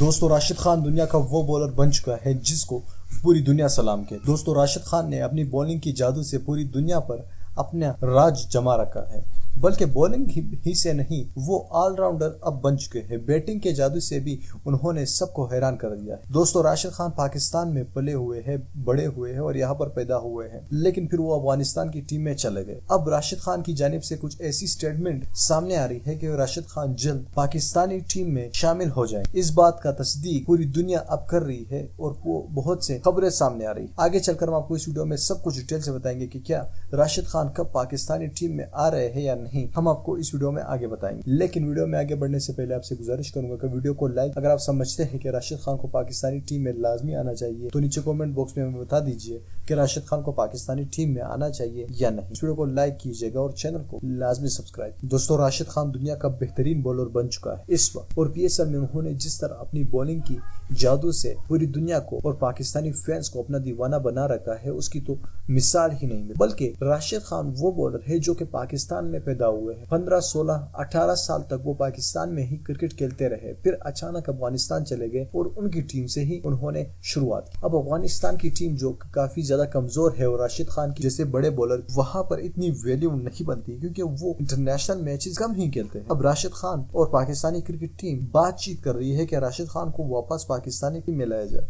दोस्तों राशिद खान दुनिया का वो बॉलर बन चुका है जिसको पूरी दुनिया सलाम के। दोस्तों राशिद खान ने अपनी बॉलिंग की जादू से पूरी दुनिया पर अपना राज जमा रखा है, बल्कि बॉलिंग ही से नहीं, वो ऑलराउंडर अब बन चुके हैं। बैटिंग के जादू से भी उन्होंने सबको हैरान कर दिया है। दोस्तों राशिद खान पाकिस्तान में पले हुए हैं, बड़े हुए हैं और यहाँ पर पैदा हुए हैं, लेकिन फिर वो अफगानिस्तान की टीम में चले गए। अब राशिद खान की जानिब से कुछ ऐसी स्टेटमेंट सामने आ रही है कि राशिद खान जल्द पाकिस्तानी टीम में शामिल हो जाए। इस बात का तस्दीक पूरी दुनिया अब कर रही है और वो बहुत से खबरें सामने आ रही। आगे चलकर हम आपको इस वीडियो में सब कुछ डिटेल से बताएंगे कि क्या राशिद खान कब पाकिस्तानी टीम में आ रहे हैं या नहीं, हम आपको इस वीडियो में आगे बताएंगे। लेकिन वीडियो में आगे बढ़ने से पहले आपसे गुजारिश करूंगा कि वीडियो को लाइक, अगर आप समझते हैं कि राशिद खान को पाकिस्तानी टीम में लाजमी आना चाहिए तो नीचे कमेंट बॉक्स में हमें बता दीजिए कि राशिद खान को पाकिस्तानी टीम में आना चाहिए या नहीं। इस वीडियो को लाइक कीजिएगा और चैनल को लाजमी सब्सक्राइब। दोस्तों राशिद खान दुनिया का बेहतरीन बॉलर बन चुका है इस वक्त, और PSL में उन्होंने जिस तरह अपनी बॉलिंग की जादू से पूरी दुनिया को और पाकिस्तानी फैंस को अपना दीवाना बना रखा है, उसकी तो मिसाल ही नहीं है। बल्कि राशिद खान वो बॉलर है जो कि पाकिस्तान में पैदा हुए हैं। 15, 16, 18 साल तक वो पाकिस्तान में ही क्रिकेट खेलते रहे, फिर अचानक अफगानिस्तान चले गए और उनकी टीम से ही उन्होंने शुरुआत की। अब अफगानिस्तान की टीम जो काफी ज्यादा कमजोर है और राशिद खान की जैसे बड़े बॉलर वहां पर इतनी वैल्यू नहीं बनती क्योंकि वो इंटरनेशनल मैचेस कम ही खेलते हैं। अब राशिद खान और पाकिस्तानी क्रिकेट टीम बातचीत कर रही है कि राशिद खान को वापस पाकिस्तानी टीम में लाया जाए।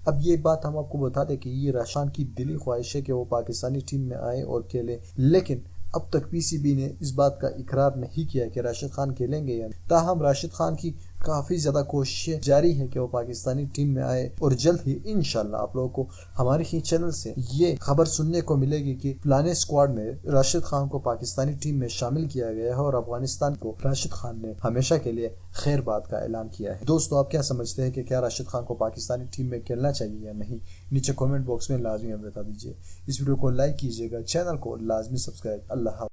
अब ये बात हम आपको बता दें कि ये राशिद खान की दिली ख्वाहिश है कि वो पाकिस्तानी टीम में आए और खेले, लेकिन अब तक PCB ने इस बात का इकरार नहीं किया कि राशिद खान खेलेंगे या नहीं। ताहम राशिद खान की काफी ज्यादा कोशिशें जारी है कि वो पाकिस्तानी टीम में आए और जल्द ही इंशाल्लाह आप लोगों को हमारे ही चैनल से ये खबर सुनने को मिलेगी कि फलाने स्क्वाड में राशिद खान को पाकिस्तानी टीम में शामिल किया गया है और अफगानिस्तान को राशिद खान ने हमेशा के लिए खैर बात का ऐलान किया है। दोस्तों आप क्या समझते हैं कि क्या राशिद खान को पाकिस्तानी टीम में खेलना चाहिए या नहीं, नीचे कमेंट बॉक्स में लाजमी हमें बता दीजिए। इस वीडियो को लाइक कीजिएगा, चैनल को लाजमी सब्सक्राइब। अल्लाह।